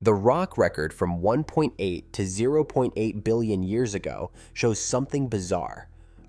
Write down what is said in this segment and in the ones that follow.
The rock record from 1.8 to zero point 0.8 billion years ago shows something bizarre.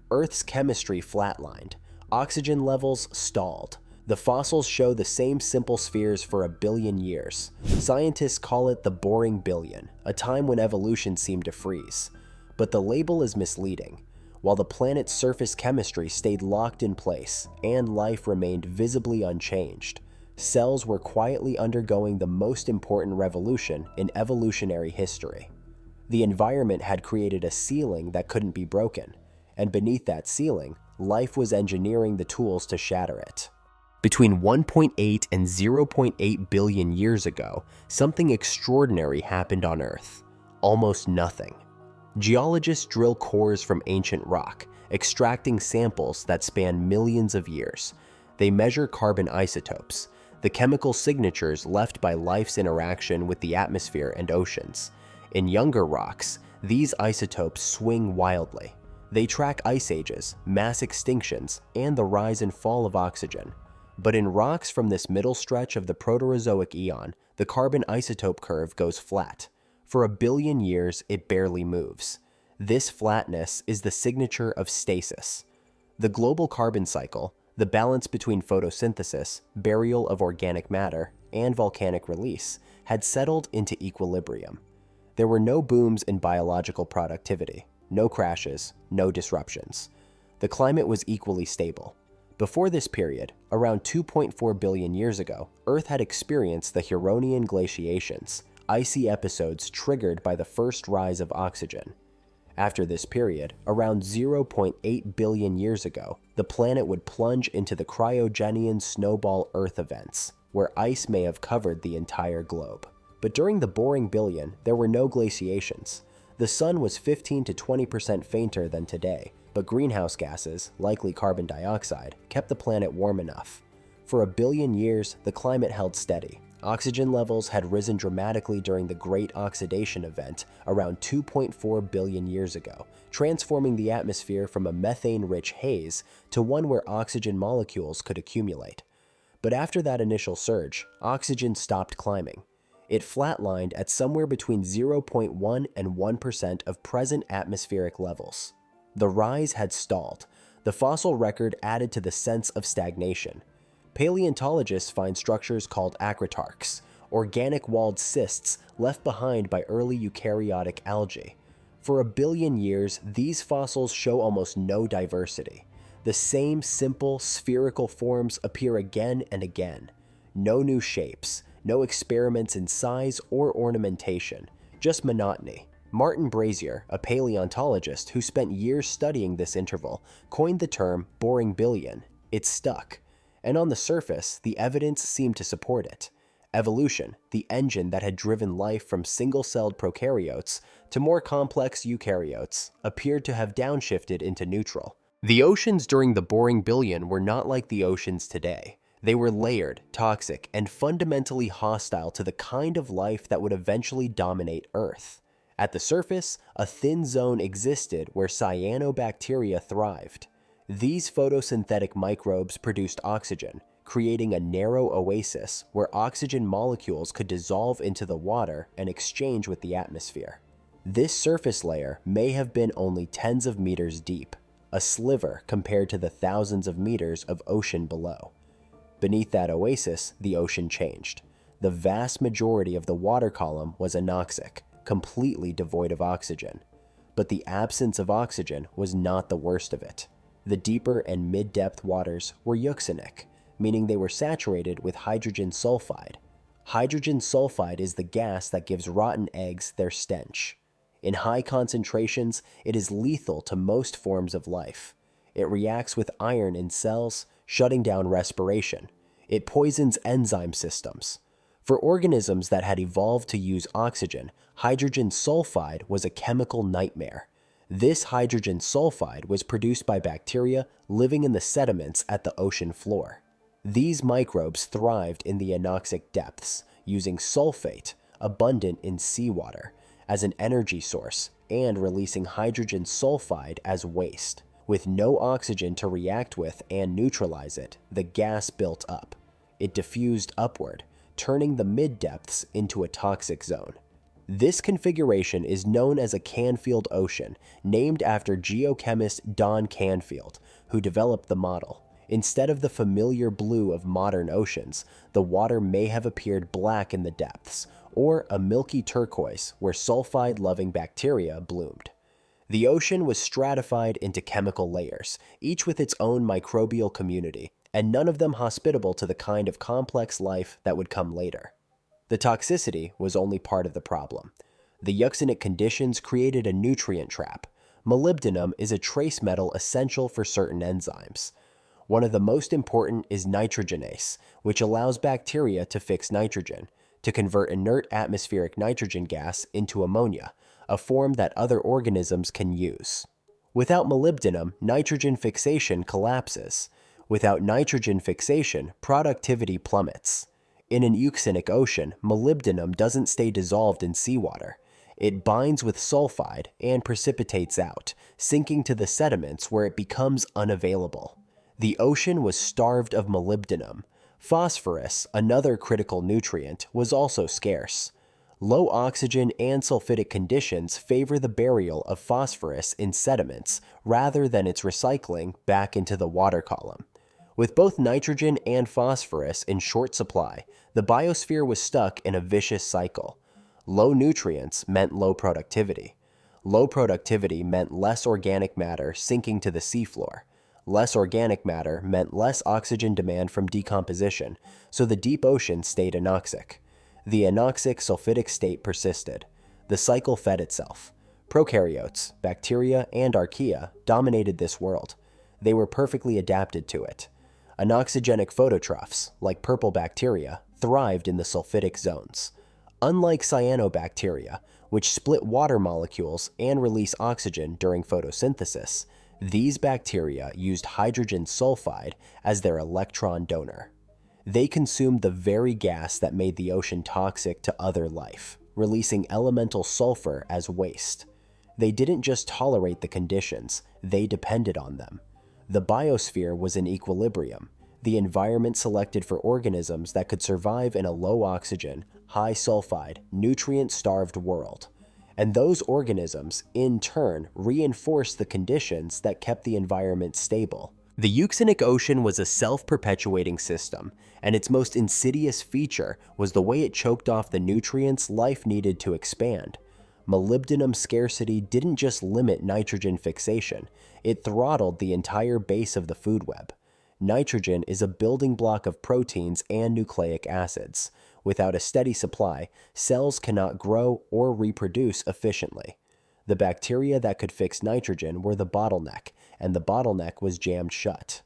Earth's chemistry flatlined. Oxygen levels stalled. The fossils show the same simple spheres for a billion years. Scientists call it the boring billion, a time when evolution seemed to freeze. But the label is misleading. While the planet's surface chemistry stayed locked in place and life remained visibly unchanged, cells were quietly undergoing the most important revolution in evolutionary history. The environment had created a ceiling that couldn't be broken, and beneath that ceiling, life was engineering the tools to shatter it. Between 1.8 and 0.8 billion years ago, something extraordinary happened on Earth. Almost nothing. Geologists drill cores from ancient rock, extracting samples that span millions of years. They measure carbon isotopes, the chemical signatures left by life's interaction with the atmosphere and oceans. In younger rocks, these isotopes swing wildly. They track ice ages, mass extinctions, and the rise and fall of oxygen. But in rocks from this middle stretch of the Proterozoic eon, the carbon isotope curve goes flat. For a billion years, it barely moves. This flatness is the signature of stasis. The global carbon cycle, the balance between photosynthesis, burial of organic matter, and volcanic release, had settled into equilibrium. There were no booms in biological productivity, no crashes, no disruptions. The climate was equally stable. Before this period, around 2.4 billion years ago, Earth had experienced the Huronian glaciations, icy episodes triggered by the first rise of oxygen. After this period, around 0.8 billion years ago, the planet would plunge into the cryogenian snowball Earth events, where ice may have covered the entire globe. But during the boring billion, there were no glaciations. The sun was 15 to 20% fainter than today, but greenhouse gases, likely carbon dioxide, kept the planet warm enough. For a billion years, the climate held steady. Oxygen levels had risen dramatically during the Great Oxidation event around 2.4 billion years ago, transforming the atmosphere from a methane-rich haze to one where oxygen molecules could accumulate. But after that initial surge, oxygen stopped climbing. It flatlined at somewhere between 0.1 and 1% of present atmospheric levels. The rise had stalled. The fossil record added to the sense of stagnation. Paleontologists find structures called acritarchs, organic walled cysts left behind by early eukaryotic algae. For a billion years, these fossils show almost no diversity. The same simple, spherical forms appear again and again. No new shapes, no experiments in size or ornamentation, just monotony. Martin Brazier, a paleontologist who spent years studying this interval, coined the term boring billion. It stuck. And on the surface, the evidence seemed to support it. Evolution, the engine that had driven life from single-celled prokaryotes to more complex eukaryotes, appeared to have downshifted into neutral. The oceans during the boring billion were not like the oceans today. They were layered, toxic, and fundamentally hostile to the kind of life that would eventually dominate Earth. At the surface, a thin zone existed where cyanobacteria thrived. These photosynthetic microbes produced oxygen, creating a narrow oasis where oxygen molecules could dissolve into the water and exchange with the atmosphere. This surface layer may have been only tens of meters deep, a sliver compared to the thousands of meters of ocean below. Beneath that oasis, the ocean changed. The vast majority of the water column was anoxic, completely devoid of oxygen. But the absence of oxygen was not the worst of it. The deeper and mid-depth waters were euxenic, meaning they were saturated with hydrogen sulfide. Hydrogen sulfide is the gas that gives rotten eggs their stench. In high concentrations, it is lethal to most forms of life. It reacts with iron in cells, shutting down respiration. It poisons enzyme systems. For organisms that had evolved to use oxygen, hydrogen sulfide was a chemical nightmare. This hydrogen sulfide was produced by bacteria living in the sediments at the ocean floor. These microbes thrived in the anoxic depths, using sulfate, abundant in seawater, as an energy source and releasing hydrogen sulfide as waste. With no oxygen to react with and neutralize it, the gas built up. It diffused upward, turning the mid-depths into a toxic zone. This configuration is known as a Canfield Ocean, named after geochemist Don Canfield, who developed the model. Instead of the familiar blue of modern oceans, the water may have appeared black in the depths, or a milky turquoise where sulfide-loving bacteria bloomed. The ocean was stratified into chemical layers, each with its own microbial community, and none of them hospitable to the kind of complex life that would come later. The toxicity was only part of the problem. The euxinic conditions created a nutrient trap. Molybdenum is a trace metal essential for certain enzymes. One of the most important is nitrogenase, which allows bacteria to fix nitrogen, to convert inert atmospheric nitrogen gas into ammonia, a form that other organisms can use. Without molybdenum, nitrogen fixation collapses. Without nitrogen fixation, productivity plummets. In an euxinic ocean, molybdenum doesn't stay dissolved in seawater. It binds with sulfide and precipitates out, sinking to the sediments where it becomes unavailable. The ocean was starved of molybdenum. Phosphorus, another critical nutrient, was also scarce. Low oxygen and sulfidic conditions favor the burial of phosphorus in sediments rather than its recycling back into the water column. With both nitrogen and phosphorus in short supply, the biosphere was stuck in a vicious cycle. Low nutrients meant low productivity. Low productivity meant less organic matter sinking to the seafloor. Less organic matter meant less oxygen demand from decomposition, so the deep ocean stayed anoxic. The anoxic sulfidic state persisted. The cycle fed itself. Prokaryotes, bacteria, and archaea dominated this world. They were perfectly adapted to it. Anoxygenic phototrophs, like purple bacteria, thrived in the sulfidic zones. Unlike cyanobacteria, which split water molecules and release oxygen during photosynthesis, these bacteria used hydrogen sulfide as their electron donor. They consumed the very gas that made the ocean toxic to other life, releasing elemental sulfur as waste. They didn't just tolerate the conditions, they depended on them. The biosphere was in equilibrium, the environment selected for organisms that could survive in a low oxygen, high sulfide, nutrient-starved world. And those organisms, in turn, reinforced the conditions that kept the environment stable. The euxinic ocean was a self-perpetuating system, and its most insidious feature was the way it choked off the nutrients life needed to expand. Molybdenum scarcity didn't just limit nitrogen fixation, it throttled the entire base of the food web. Nitrogen is a building block of proteins and nucleic acids. Without a steady supply, cells cannot grow or reproduce efficiently. The bacteria that could fix nitrogen were the bottleneck, and the bottleneck was jammed shut.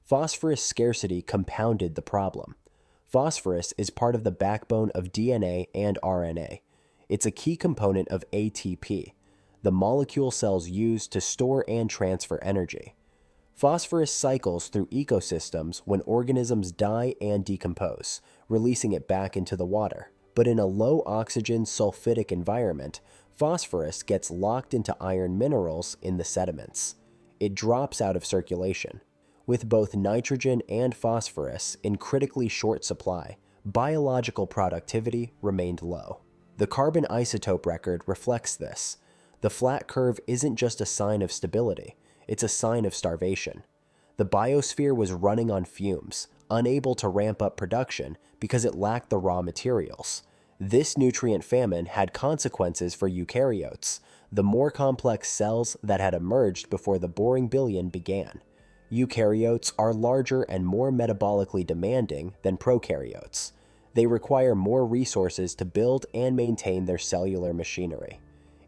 Phosphorus scarcity compounded the problem. Phosphorus is part of the backbone of DNA and RNA. It's a key component of ATP, the molecule cells use to store and transfer energy. Phosphorus cycles through ecosystems when organisms die and decompose, releasing it back into the water. But in a low-oxygen sulfidic environment, phosphorus gets locked into iron minerals in the sediments. It drops out of circulation. With both nitrogen and phosphorus in critically short supply, biological productivity remained low. The carbon isotope record reflects this. The flat curve isn't just a sign of stability, it's a sign of starvation. The biosphere was running on fumes, unable to ramp up production because it lacked the raw materials. This nutrient famine had consequences for eukaryotes, the more complex cells that had emerged before the boring billion began. Eukaryotes are larger and more metabolically demanding than prokaryotes. They require more resources to build and maintain their cellular machinery.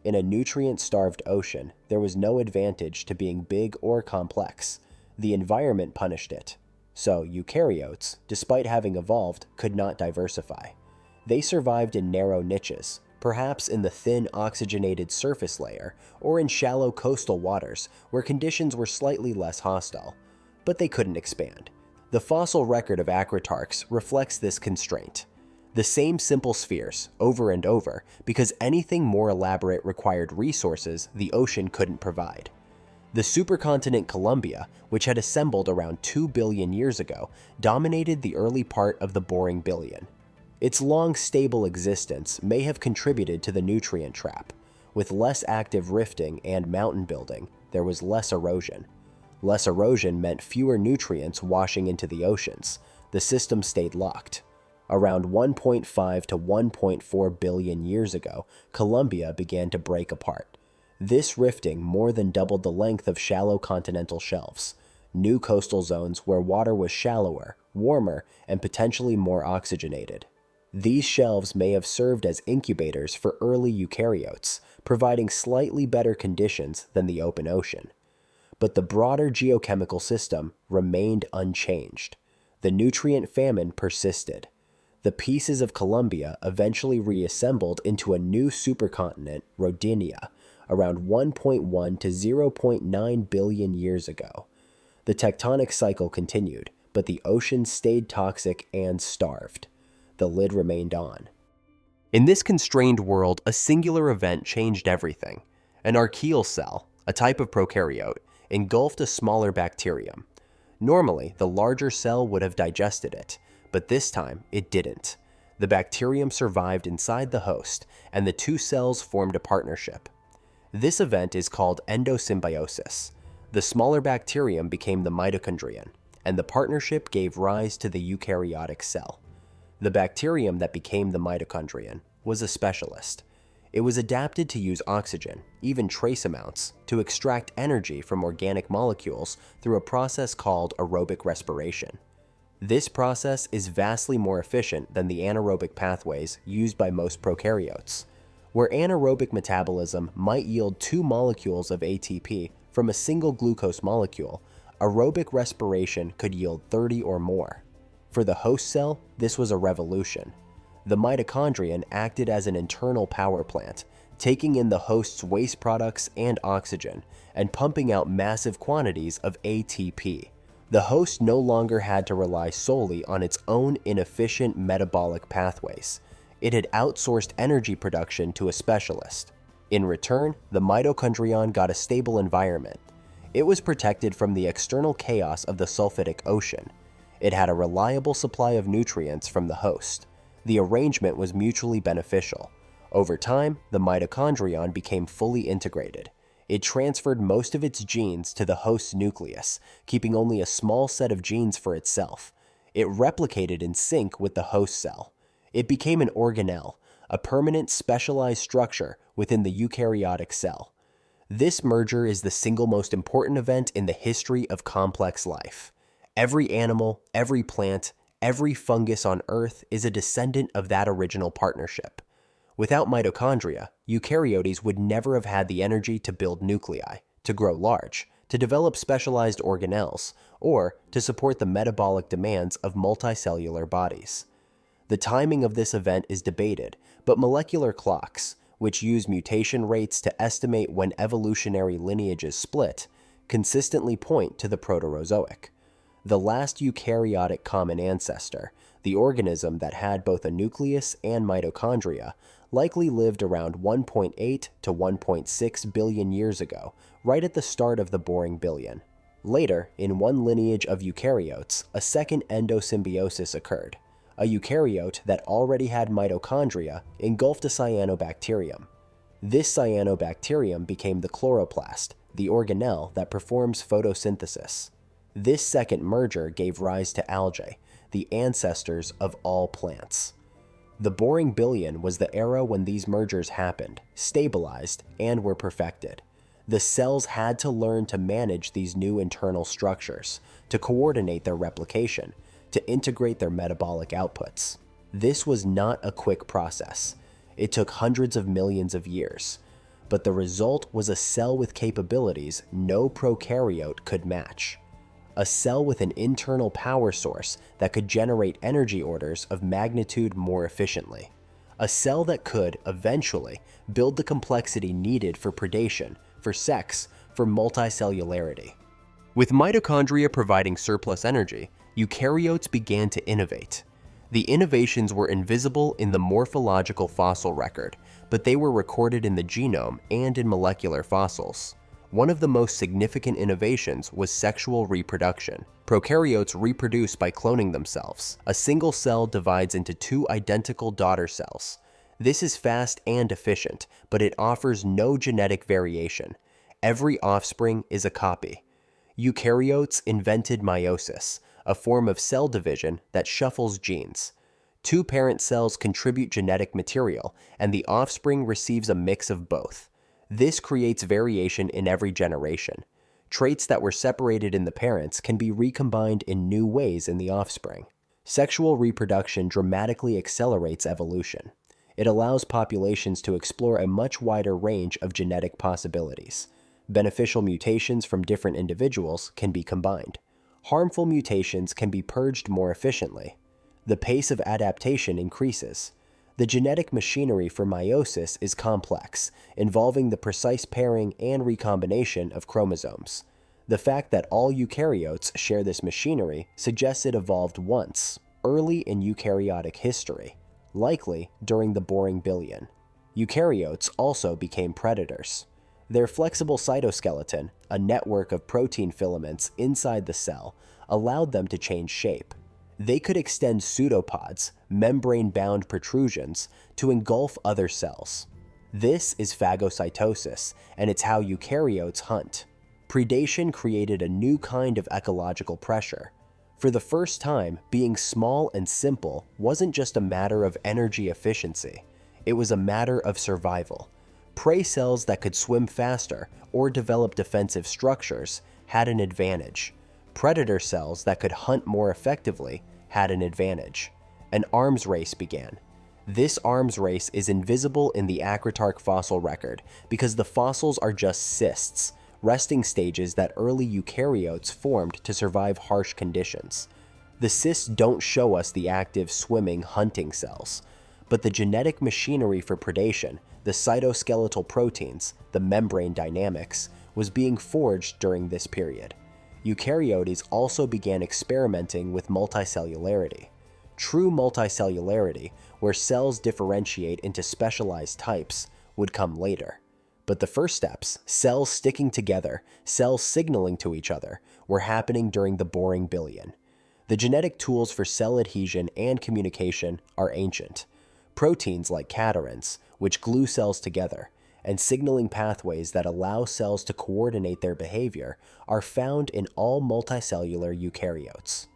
In a nutrient-starved ocean, there was no advantage to being big or complex. The environment punished it. So eukaryotes, despite having evolved, could not diversify. They survived in narrow niches, perhaps in the thin oxygenated surface layer or in shallow coastal waters where conditions were slightly less hostile. But they couldn't expand. The fossil record of acritarchs reflects this constraint. The same simple spheres, over and over, because anything more elaborate required resources the ocean couldn't provide. The supercontinent Columbia, which had assembled around 2 billion years ago, dominated the early part of the boring billion. Its long, stable existence may have contributed to the nutrient trap. With less active rifting and mountain building, there was less erosion. Less erosion meant fewer nutrients washing into the oceans. The system stayed locked. Around 1.5 to 1.4 billion years ago, Columbia began to break apart. This rifting more than doubled the length of shallow continental shelves, new coastal zones where water was shallower, warmer, and potentially more oxygenated. These shelves may have served as incubators for early eukaryotes, providing slightly better conditions than the open ocean. But the broader geochemical system remained unchanged. The nutrient famine persisted. The pieces of Columbia eventually reassembled into a new supercontinent, Rodinia, around 1.1 to 0.9 billion years ago. The tectonic cycle continued, but the ocean stayed toxic and starved. The lid remained on. In this constrained world, a singular event changed everything. An archaeal cell, a type of prokaryote, engulfed a smaller bacterium. Normally, the larger cell would have digested it, but this time it didn't. The bacterium survived inside the host, and the two cells formed a partnership. This event is called endosymbiosis. The smaller bacterium became the mitochondrion, and the partnership gave rise to the eukaryotic cell. The bacterium that became the mitochondrion was a specialist. It was adapted to use oxygen, even trace amounts, to extract energy from organic molecules through a process called aerobic respiration. This process is vastly more efficient than the anaerobic pathways used by most prokaryotes. Where anaerobic metabolism might yield 2 molecules of ATP from a single glucose molecule, aerobic respiration could yield 30 or more. For the host cell, this was a revolution. The mitochondrion acted as an internal power plant, taking in the host's waste products and oxygen, and pumping out massive quantities of ATP. The host no longer had to rely solely on its own inefficient metabolic pathways. It had outsourced energy production to a specialist. In return, the mitochondrion got a stable environment. It was protected from the external chaos of the sulfitic ocean. It had a reliable supply of nutrients from the host. The arrangement was mutually beneficial. Over time, the mitochondrion became fully integrated. It transferred most of its genes to the host's nucleus, keeping only a small set of genes for itself. It replicated in sync with the host cell. It became an organelle, a permanent specialized structure within the eukaryotic cell. This merger is the single most important event in the history of complex life. Every animal, every plant, every fungus on Earth is a descendant of that original partnership. Without mitochondria, eukaryotes would never have had the energy to build nuclei, to grow large, to develop specialized organelles, or to support the metabolic demands of multicellular bodies. The timing of this event is debated, but molecular clocks, which use mutation rates to estimate when evolutionary lineages split, consistently point to the Proterozoic. The last eukaryotic common ancestor, the organism that had both a nucleus and mitochondria, likely lived around 1.8 to 1.6 billion years ago, right at the start of the Boring Billion. Later, in one lineage of eukaryotes, a second endosymbiosis occurred. A eukaryote that already had mitochondria engulfed a cyanobacterium. This cyanobacterium became the chloroplast, the organelle that performs photosynthesis. This second merger gave rise to algae, the ancestors of all plants. The Boring Billion was the era when these mergers happened, stabilized, and were perfected. The cells had to learn to manage these new internal structures, to coordinate their replication, to integrate their metabolic outputs. This was not a quick process. It took hundreds of millions of years. But the result was a cell with capabilities no prokaryote could match. A cell with an internal power source that could generate energy orders of magnitude more efficiently. A cell that could, eventually, build the complexity needed for predation, for sex, for multicellularity. With mitochondria providing surplus energy, eukaryotes began to innovate. The innovations were invisible in the morphological fossil record, but they were recorded in the genome and in molecular fossils. One of the most significant innovations was sexual reproduction. Prokaryotes reproduce by cloning themselves. A single cell divides into two identical daughter cells. This is fast and efficient, but it offers no genetic variation. Every offspring is a copy. Eukaryotes invented meiosis, a form of cell division that shuffles genes. Two parent cells contribute genetic material, and the offspring receives a mix of both. This creates variation in every generation. Traits that were separated in the parents can be recombined in new ways in the offspring. Sexual reproduction dramatically accelerates evolution. It allows populations to explore a much wider range of genetic possibilities. Beneficial mutations from different individuals can be combined. Harmful mutations can be purged more efficiently. The pace of adaptation increases. The genetic machinery for meiosis is complex, involving the precise pairing and recombination of chromosomes. The fact that all eukaryotes share this machinery suggests it evolved once, early in eukaryotic history, likely during the Boring Billion. Eukaryotes also became predators. Their flexible cytoskeleton, a network of protein filaments inside the cell, allowed them to change shape. They could extend pseudopods, membrane-bound protrusions, to engulf other cells. This is phagocytosis, and it's how eukaryotes hunt. Predation created a new kind of ecological pressure. For the first time, being small and simple wasn't just a matter of energy efficiency. It was a matter of survival. Prey cells that could swim faster or develop defensive structures had an advantage. Predator cells that could hunt more effectively had an advantage. An arms race began. This arms race is invisible in the Acritarch fossil record because the fossils are just cysts, resting stages that early eukaryotes formed to survive harsh conditions. The cysts don't show us the active swimming hunting cells, but the genetic machinery for predation, the cytoskeletal proteins, the membrane dynamics, was being forged during this period. Eukaryotes also began experimenting with multicellularity. True multicellularity, where cells differentiate into specialized types, would come later. But the first steps, cells sticking together, cells signaling to each other, were happening during the Boring Billion. The genetic tools for cell adhesion and communication are ancient. Proteins like caterins, which glue cells together, and signaling pathways that allow cells to coordinate their behavior are found in all multicellular eukaryotes.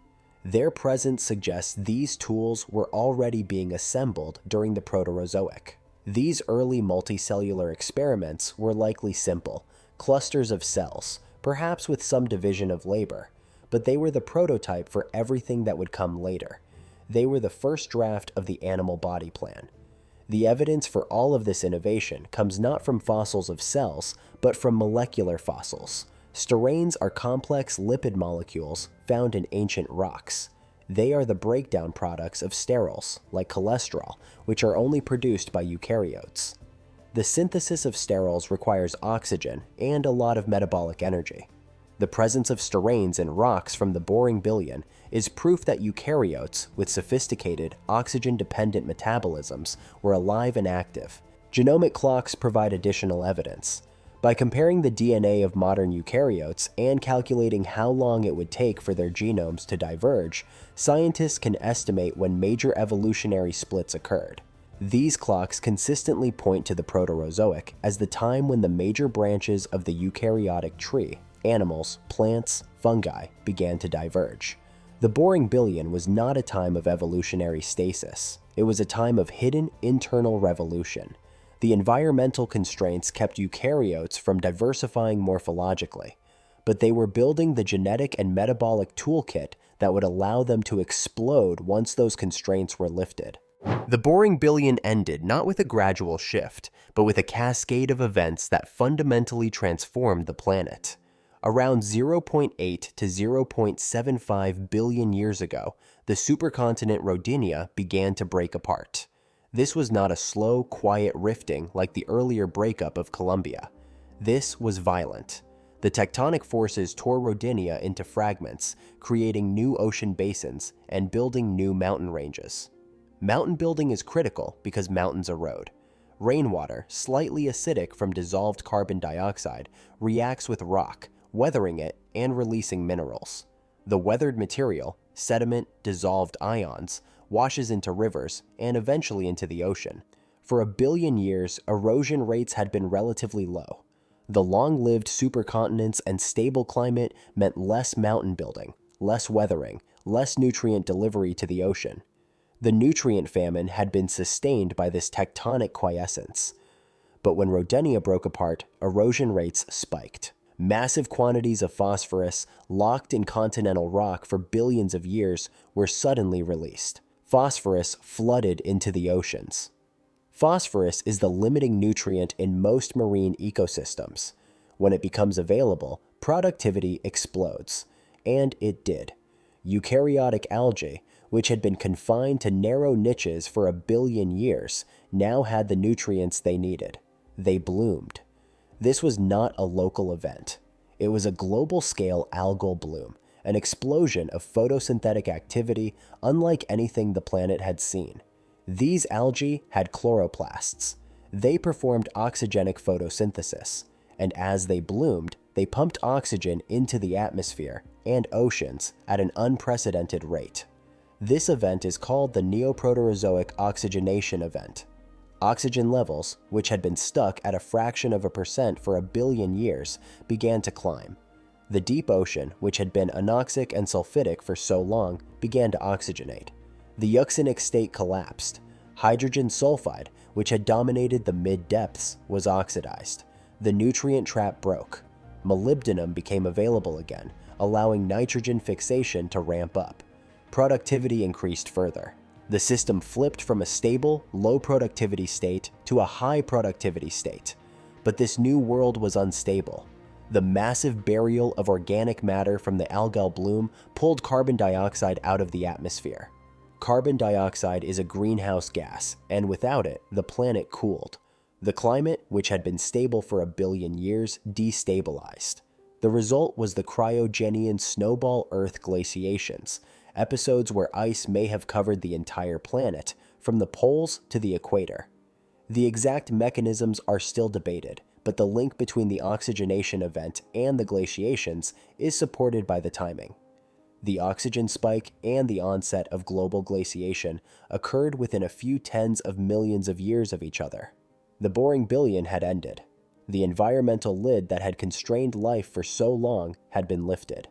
Their presence suggests these tools were already being assembled during the Proterozoic. These early multicellular experiments were likely simple, clusters of cells, perhaps with some division of labor, but they were the prototype for everything that would come later. They were the first draft of the animal body plan. The evidence for all of this innovation comes not from fossils of cells, but from molecular fossils. Steranes are complex lipid molecules found in ancient rocks. They are the breakdown products of sterols, like cholesterol, which are only produced by eukaryotes. The synthesis of sterols requires oxygen and a lot of metabolic energy. The presence of steranes in rocks from the Boring Billion is proof that eukaryotes with sophisticated, oxygen-dependent metabolisms were alive and active. Genomic clocks provide additional evidence. By comparing the DNA of modern eukaryotes and calculating how long it would take for their genomes to diverge, scientists can estimate when major evolutionary splits occurred. These clocks consistently point to the Proterozoic as the time when the major branches of the eukaryotic tree, animals, plants, fungi, began to diverge. The Boring Billion was not a time of evolutionary stasis. It was a time of hidden internal revolution. The environmental constraints kept eukaryotes from diversifying morphologically, but they were building the genetic and metabolic toolkit that would allow them to explode once those constraints were lifted. The Boring Billion ended not with a gradual shift, but with a cascade of events that fundamentally transformed the planet. Around 0.8 to 0.75 billion years ago, the supercontinent Rodinia began to break apart. This was not a slow, quiet rifting like the earlier breakup of Columbia. This was violent. The tectonic forces tore Rodinia into fragments, creating new ocean basins and building new mountain ranges. Mountain building is critical because mountains erode. Rainwater, slightly acidic from dissolved carbon dioxide, reacts with rock, weathering it and releasing minerals. The weathered material, sediment, dissolved ions, washes into rivers and eventually into the ocean. For a billion years, erosion rates had been relatively low. The long-lived supercontinents and stable climate meant less mountain building, less weathering, less nutrient delivery to the ocean. The nutrient famine had been sustained by this tectonic quiescence. But when Rodinia broke apart, erosion rates spiked. Massive quantities of phosphorus, locked in continental rock for billions of years, were suddenly released. Phosphorus flooded into the oceans. Phosphorus is the limiting nutrient in most marine ecosystems. When it becomes available, productivity explodes. And it did. Eukaryotic algae, which had been confined to narrow niches for a billion years, now had the nutrients they needed. They bloomed. This was not a local event. It was a global-scale algal bloom, an explosion of photosynthetic activity unlike anything the planet had seen. These algae had chloroplasts. They performed oxygenic photosynthesis, and as they bloomed, they pumped oxygen into the atmosphere and oceans at an unprecedented rate. This event is called the Neoproterozoic oxygenation event. Oxygen levels, which had been stuck at a fraction of a percent for a billion years, began to climb. The deep ocean, which had been anoxic and sulfidic for so long, began to oxygenate. The euxinic state collapsed. Hydrogen sulfide, which had dominated the mid-depths, was oxidized. The nutrient trap broke. Molybdenum became available again, allowing nitrogen fixation to ramp up. Productivity increased further. The system flipped from a stable, low productivity state to a high productivity state. But this new world was unstable. The massive burial of organic matter from the algal bloom pulled carbon dioxide out of the atmosphere. Carbon dioxide is a greenhouse gas, and without it, the planet cooled. The climate, which had been stable for a billion years, destabilized. The result was the cryogenian snowball Earth glaciations, episodes where ice may have covered the entire planet, from the poles to the equator. The exact mechanisms are still debated, but the link between the oxygenation event and the glaciations is supported by the timing. The oxygen spike and the onset of global glaciation occurred within a few tens of millions of years of each other. The boring billion had ended. The environmental lid that had constrained life for so long had been lifted.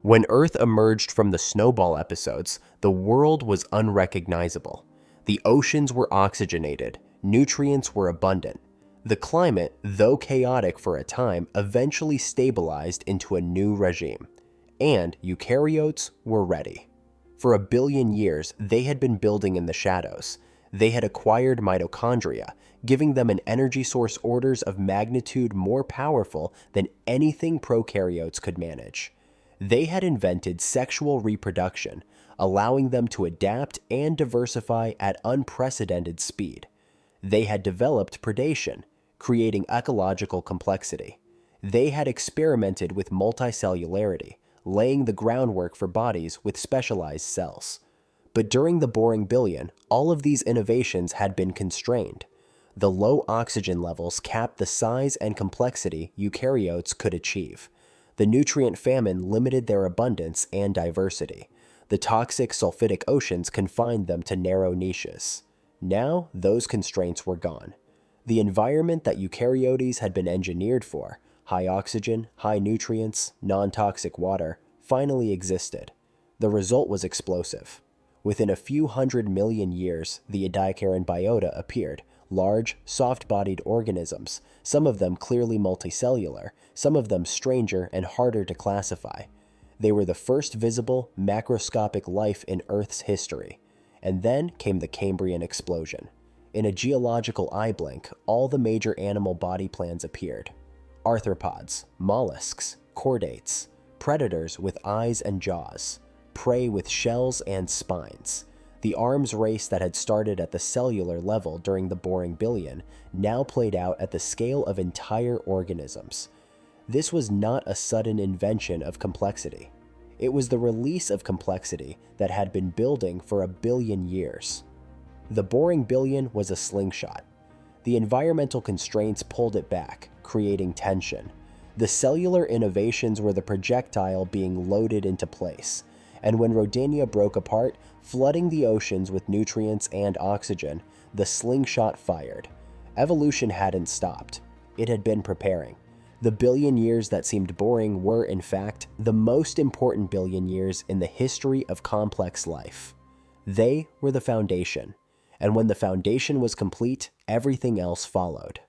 When Earth emerged from the snowball episodes, the world was unrecognizable. The oceans were oxygenated, nutrients were abundant. The climate, though chaotic for a time, eventually stabilized into a new regime. And eukaryotes were ready. For a billion years, they had been building in the shadows. They had acquired mitochondria, giving them an energy source orders of magnitude more powerful than anything prokaryotes could manage. They had invented sexual reproduction, allowing them to adapt and diversify at unprecedented speed. They had developed predation, creating ecological complexity. They had experimented with multicellularity, laying the groundwork for bodies with specialized cells. But during the boring billion, all of these innovations had been constrained. The low oxygen levels capped the size and complexity eukaryotes could achieve. The nutrient famine limited their abundance and diversity. The toxic sulfidic oceans confined them to narrow niches. Now, those constraints were gone. The environment that eukaryotes had been engineered for, high oxygen, high nutrients, non-toxic water, finally existed. The result was explosive. Within a few 100 million years, the Ediacaran biota appeared, large, soft-bodied organisms, some of them clearly multicellular, some of them stranger and harder to classify. They were the first visible, macroscopic life in Earth's history. And then came the Cambrian explosion. In a geological eye blink, all the major animal body plans appeared. Arthropods, mollusks, chordates, predators with eyes and jaws, prey with shells and spines. The arms race that had started at the cellular level during the boring billion now played out at the scale of entire organisms. This was not a sudden invention of complexity. It was the release of complexity that had been building for a billion years. The boring billion was a slingshot. The environmental constraints pulled it back, creating tension. The cellular innovations were the projectile being loaded into place, and when Rodinia broke apart, flooding the oceans with nutrients and oxygen, the slingshot fired. Evolution hadn't stopped. It had been preparing. The billion years that seemed boring were, in fact, the most important billion years in the history of complex life. They were the foundation, and when the foundation was complete, everything else followed.